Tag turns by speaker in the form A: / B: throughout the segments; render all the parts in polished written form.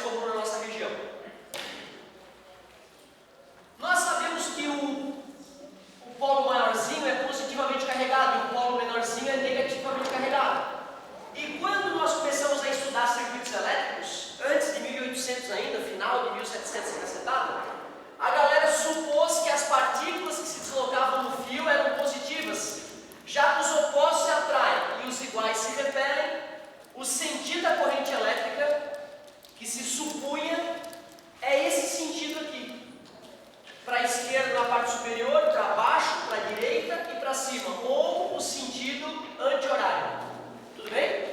A: comum na nossa região. Nós sabemos que o polo maiorzinho é positivamente carregado e o polo menorzinho é negativamente carregado. E quando nós começamos a estudar circuitos elétricos, antes de 1800 ainda, final de 1700 e cacetada, a galera supôs que as partículas que se deslocavam no fio eram positivas, já que os opostos se atraem e os iguais se repelem. O sentido da corrente elétrica que se supunha é esse sentido aqui, para a esquerda na parte superior, para baixo, para a direita e para cima, ou o sentido anti-horário. Tudo bem?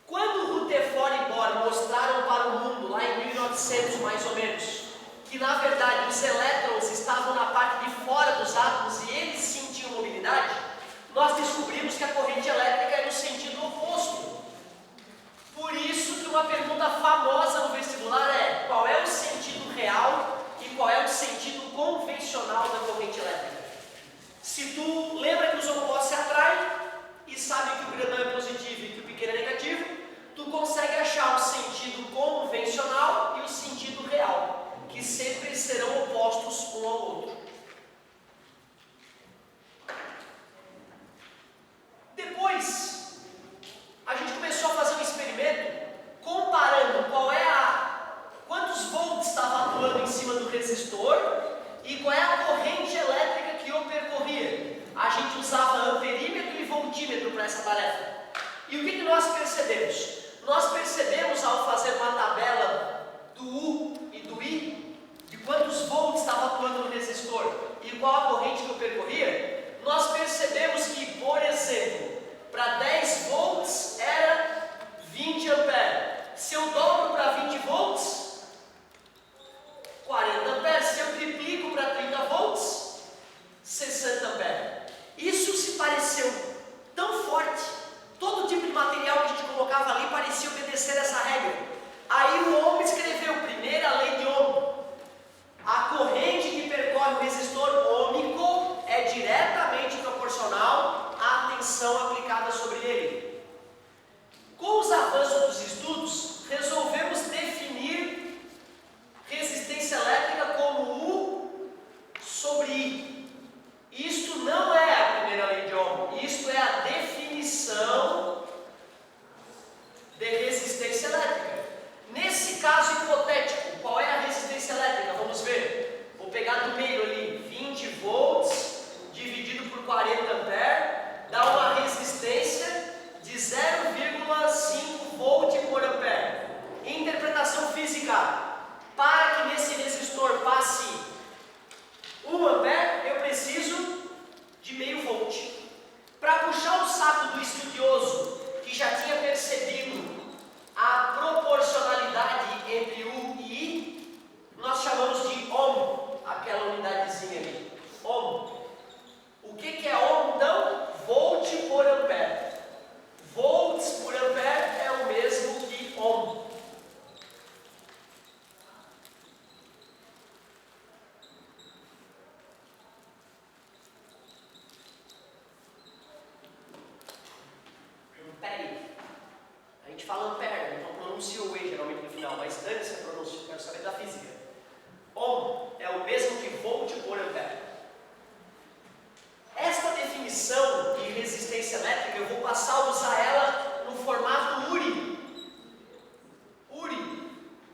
A: Quando Rutherford e Bohr mostraram para o mundo, lá em 1900 mais ou menos, que na verdade os elétrons estavam na parte de fora dos átomos e eles sentiam mobilidade, nós descobrimos que a corrente elétrica é no sentido oposto. Por isso que uma pergunta famosa no vestibular é: qual é o sentido real e qual é o sentido convencional da corrente elétrica? Se tu lembra que os opostos se atraem e sabe que o grandão é positivo e que o pequeno é negativo, tu consegue achar o sentido convencional e o sentido real, que sempre serão opostos um ao outro. Depois, a gente começou a fazer um experimento comparando quantos volts estava atuando em cima do resistor e qual é a corrente elétrica que o percorria. A gente usava amperímetro e voltímetro para essa tarefa. E o que nós percebemos? Nós percebemos, ao fazer uma tabela do U e do I, de quantos volts estava atuando no resistor e qual a corrente que o percorria, nós percebemos que, por exemplo, para 10 volts era 20 amperes. Se eu dobro para 20 volts, 40 amperes. Se eu triplico para 30 volts, 60 amperes. Isso se pareceu tão forte, todo tipo de material que a gente colocava ali parecia obedecer essa regra. Aí o Ohm escreveu primeiro a lei de Ohm. A corrente que percorre o resistor ôhmico é diretamente proporcional à tensão aplicada sobre ele. Com os avanços dos estudos, resolvemos definir resistência elétrica como U sobre I. Isto não é a primeira lei de Ohm, isto é a definição de resistência elétrica. Nesse caso hipotético, qual é a resistência elétrica? Vamos ver. Vou pegar do meio ali, 20 volts dividido por 40 amperes, dá uma resistência de 0,5 volt por ampere. Interpretação física: para que nesse resistor passe 1 ampere, eu preciso de meio volt. Para puxar o saco do estudioso que já tinha percebido a proporcionalidade entre U e I, nós chamamos de Ohm, aquela unidadezinha ali. Ohm. O que é Ohm então? Volt por ampere. Volts por ampere é o mesmo que Ohm. Ampere. A gente fala ampere, então pronuncia o E geralmente no final, mas dane-se a pronúncia, quero saber da física. Ohm é o mesmo que volt por ampere. Esta definição de resistência elétrica, eu vou passar a usar ela no formato URI. URI.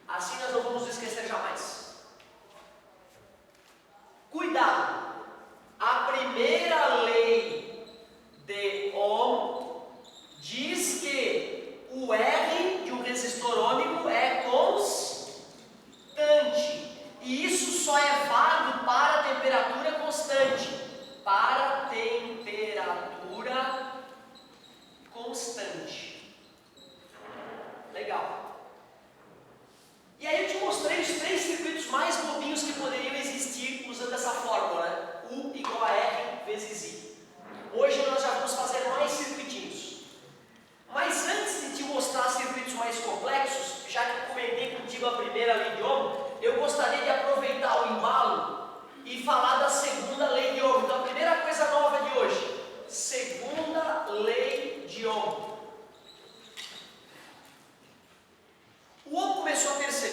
A: Assim nós não vamos esquecer jamais. Cuidado! A primeira lei de Ohm diz que o R de um resistor ôhmico é constante. E isso só é válido para a temperatura constante. Para temperatura constante. Legal. E aí eu te mostrei os 3 circuitos mais bobinhos que poderiam existir usando essa fórmula, né? U igual a R vezes I. Hoje nós já vamos fazer mais circuitinhos. Mas antes de te mostrar circuitos mais complexos, já que eu comentei contigo a primeira lei de Ohm, eu gostaria de aproveitar o embalo e falar da segunda lei de Ohm. Então, a primeira coisa nova de hoje, segunda lei de Ohm. O Ohm começou a perceber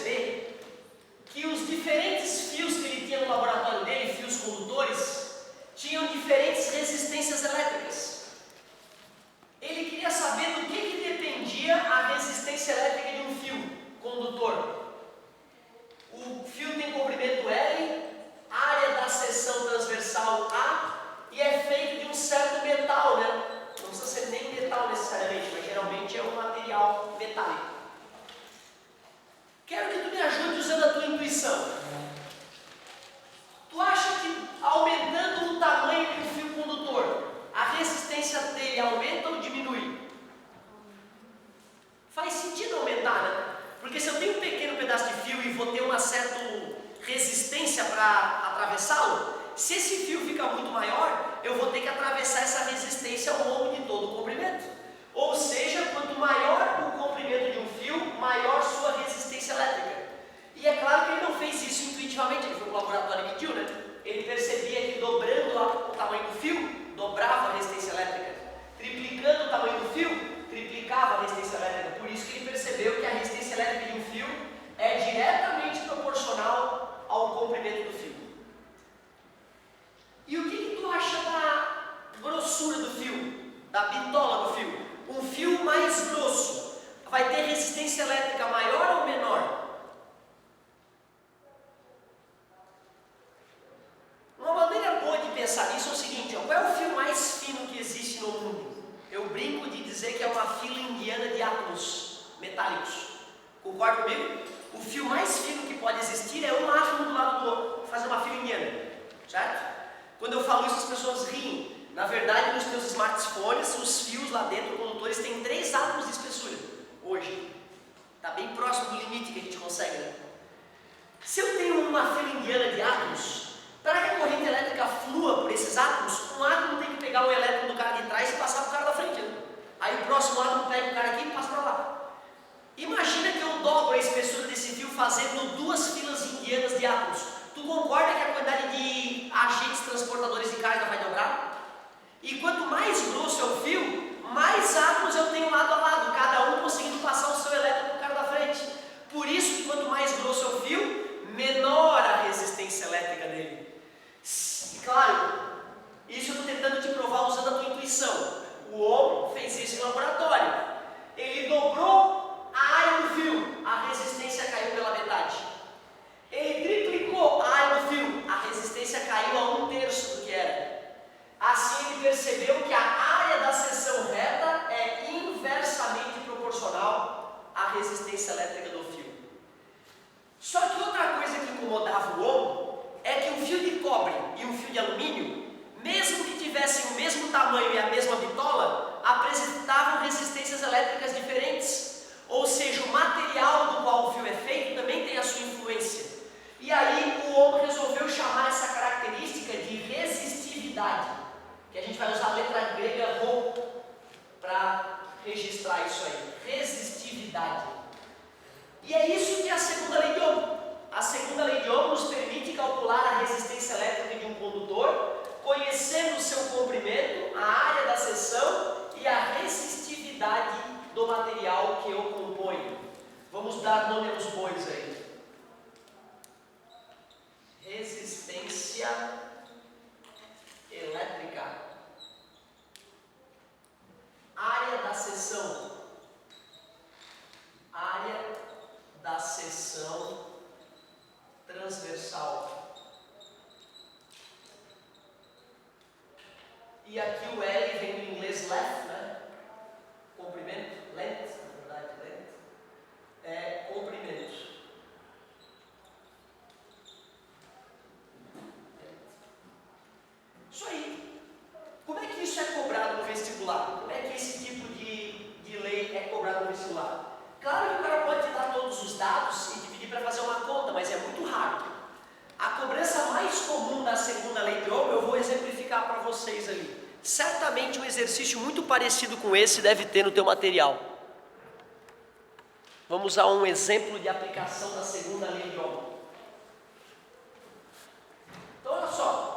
A: vou ter uma certa resistência para atravessá-lo. Se esse fio fica muito maior, eu vou ter que atravessar essa resistência ao longo de todo o comprimento. Ou seja, quanto maior o comprimento de um fio, maior sua resistência elétrica. E é claro que ele não fez isso intuitivamente, ele foi para o laboratório e mediu, né? Ele percebia que dobrando o tamanho do fio, dobrava a resistência elétrica. Triplicando o tamanho do fio, triplicava a resistência elétrica. Por isso que ele percebeu que a resistência elétrica de um fio é diretamente proporcional ao comprimento do fio. E o que tu acha da grossura do fio, da bitola do fio? Um fio mais grosso vai ter resistência elétrica maior ou menor? Uma maneira boa de pensar nisso é o seguinte, ó, qual é o fio mais fino que existe no mundo? Eu brinco de dizer que é uma fila indiana de átomos metálicos. Concorda comigo? O fio mais fino que pode existir é um átomo do lado do outro, fazer uma fila indiana, certo? Quando eu falo isso, as pessoas riem. Na verdade, nos teus smartphones, os fios lá dentro, condutores, têm 3 átomos de espessura, hoje. Está bem próximo do limite que a gente consegue, né? Se eu tenho uma fila indiana de átomos, para que a corrente elétrica flua por esses átomos, um átomo tem que pegar o elétron do cara de trás e passar para o cara da frente, né? Aí o próximo átomo pega o cara aqui e passa para lá. Imagina que eu dobro a espessura desse fio fazendo 2 filas indianas de átomos. Tu concorda que a quantidade de agentes transportadores de carga vai dobrar? E quanto mais grosso é o fio, mais átomos eu tenho lado a lado, cada um conseguindo passar o seu elétron para o cara da frente. Por isso, quanto mais grosso é o fio, menor a resistência elétrica dele. E claro, isso eu estou tentando te provar usando a tua intuição. O Ohm fez isso em laboratório. Ele dobrou a área do fio, a resistência caiu pela metade. Ele triplicou a área do fio, a resistência caiu a 1/3 do que era. Assim ele percebeu que a área da seção reta é inversamente proporcional à resistência elétrica do fio. Só que outra coisa que incomodava o Ohm é que um fio de cobre e um fio de alumínio, mesmo que tivessem o mesmo tamanho e a mesma bitola, apresentavam resistências elétricas diferentes. Ou seja, o material do qual o fio é feito também tem a sua influência. E aí o Ohm resolveu chamar essa característica de resistividade, que a gente vai usar a letra grega Rho para registrar isso aí. Resistividade. E é isso que é a segunda lei de Ohm. A segunda lei de Ohm nos permite calcular a resistência elétrica de um condutor, conhecendo o seu comprimento, a área da seção e a resistividade do material que o compõe. Vamos dar nome aos bois aí. Resistência elétrica. Área da seção. Área da seção transversal. E aqui o L vem do inglês length, né? Comprimento, length, na verdade, length é comprimento. Isso aí. Como é que isso é cobrado no vestibular? Como é que esse tipo de lei é cobrado no vestibular? Claro que o cara pode te dar todos os dados e te pedir para fazer uma conta, mas é muito raro. A cobrança mais comum da segunda lei de Ohm eu vou exemplificar para vocês ali. Certamente um exercício muito parecido com esse deve ter no teu material. Vamos a um exemplo de aplicação da segunda lei de Ohm. Então olha só.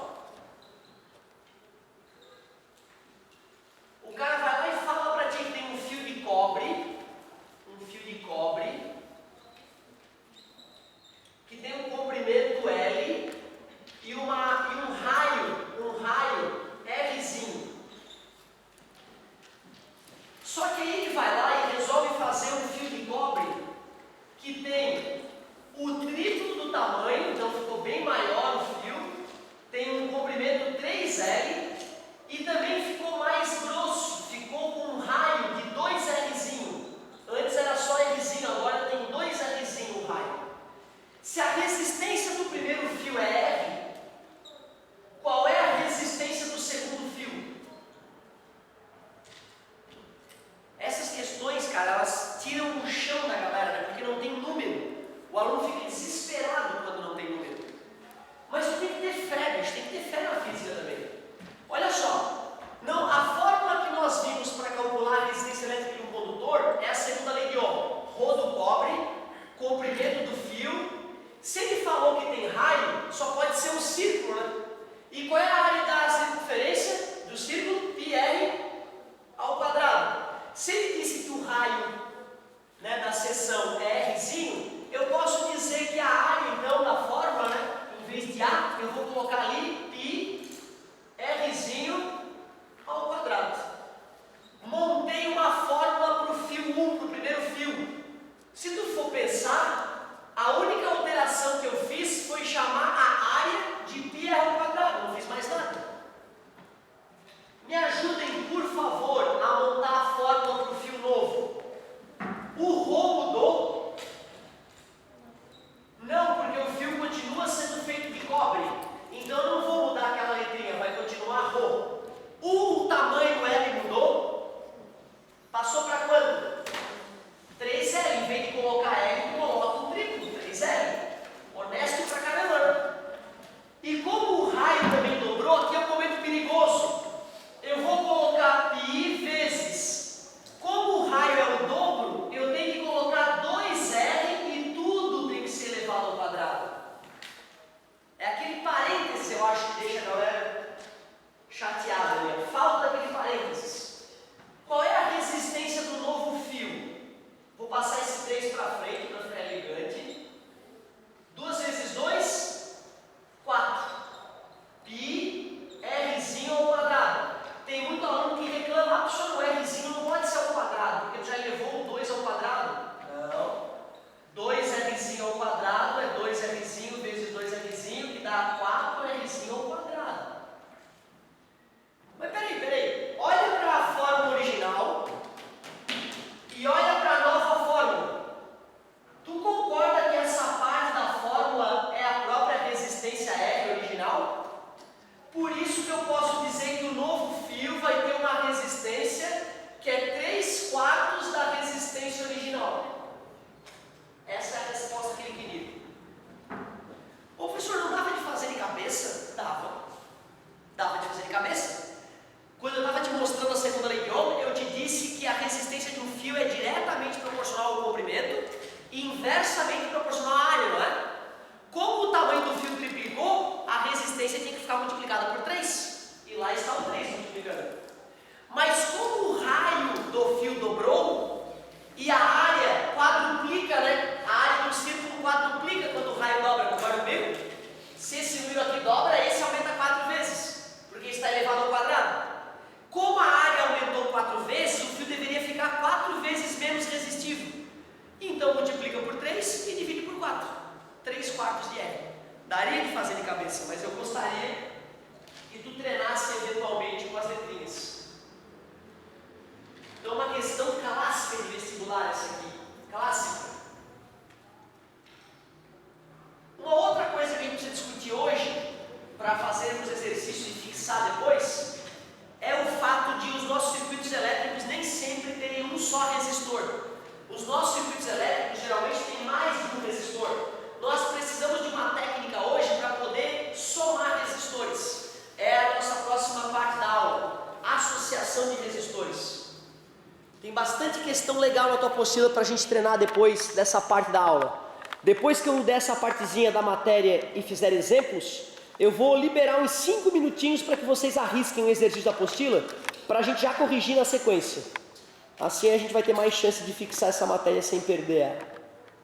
A: O cara vai lá e fala para ti que tem um fio de cobre, que tem um comprimento L e um raio Lzinho. Só que aí ele vai lá e resolve fazer um fio de cobre que tem o triplo do tamanho, então ficou bem maior o fio, tem um comprimento 3L e também ficou mais grosso, ficou com um raio de 2Lzinho. Antes era só Lzinho, agora tem 2Lzinho o raio. Se a resistência do primeiro fio é R, qual é a resistência do segundo fio? Essas questões, cara, elas tiram o chão da galera, né? Porque não tem número. O aluno fica desesperado. Se ele falou que tem raio, só pode ser um círculo, né? E qual é a área da circunferência do círculo? πr ao quadrado. Se ele disse que o raio, né, da seção é rzinho, eu posso dizer que a área, então, da fórmula, né, em vez de A, eu vou colocar ali π rzinho ao quadrado. Montei uma fórmula para o fio 1, para o primeiro fio. Se tu for pensar, a única alteração que eu fiz foi chamar a área de πr ao quadrado, não fiz mais nada. Me ajudem, por favor, a montar a fórmula para o fio novo. O ρ mudou? Não, porque o fio continua sendo feito de cobre. Então eu não vou mudar aquela letrinha, vai continuar ρ. O tamanho L mudou? Passou para quanto? 3L. Em vez de colocar L, coloca um triplo, 3L. Honesto pra caramba. E como o raio também dobrou, aqui é um momento perigoso. Eu vou colocar π vezes. Como o raio é o dobro, eu tenho que colocar 2L e tudo tem que ser elevado ao quadrado. É aquele parênteses, eu acho, que deixa a galera chateada, né? Falta daquele parênteses. Qual é a resistência do novo fio? Vou passar esse 3 para frente para ficar elegante. 2 vezes 2, 4. π rzinho ao quadrado. Tem muito aluno que reclama, professor, o rzinho não pode ser ao quadrado, porque tu já elevou o 2 ao quadrado. Não. 2 rzinho ao quadrado é 2 rzinho vezes 2 rzinho, que dá 4 rzinho ao quadrado. Mas peraí. Olha para a fórmula original e olha para a nova fórmula. Tu concorda que essa parte da fórmula é a própria resistência R original? Por isso que eu posso dizer que o novo fio vai ter uma resistência que é 3/4 da resistência original. Essa é a resposta que ele queria. Ô professor, não dava de fazer de cabeça? Dava de fazer de cabeça. Quando eu estava te mostrando a segunda lei de Ohm, eu te disse que a resistência de um fio é diretamente proporcional ao comprimento e inversamente proporcional à área, não é? Como o tamanho do fio triplicou, a resistência tem que ficar multiplicada por 3. E lá está o 3 multiplicando. Mas como o raio do fio dobrou e a área quadruplica, né? A área do círculo quadruplica quando o raio dobra, concorda comigo? Se esse número aqui dobra, esse aumenta 4 vezes, porque está elevado ao quadrado. Como a área aumentou 4 vezes, o fio deveria ficar 4 vezes menos resistivo. Então multiplica por 3 e divide por 4. 3/4 de R. Daria de fazer de cabeça, mas eu gostaria que tu treinasse eventualmente com as letrinhas. Então, uma questão clássica de vestibular essa aqui. Clássica. Uma outra coisa que a gente precisa discutir hoje, para fazermos exercício e fixar depois, é o fato de os nossos circuitos elétricos nem sempre terem um só resistor. Os nossos circuitos elétricos geralmente têm mais de um resistor. Nós precisamos de uma técnica hoje para poder somar resistores. É a nossa próxima parte da aula, associação de resistores. Tem bastante questão legal na tua apostila para a gente treinar depois dessa parte da aula. Depois que eu der essa partezinha da matéria e fizer exemplos, eu vou liberar uns 5 minutinhos para que vocês arrisquem o exercício da apostila, para a gente já corrigir na sequência. Assim a gente vai ter mais chance de fixar essa matéria sem perder ela.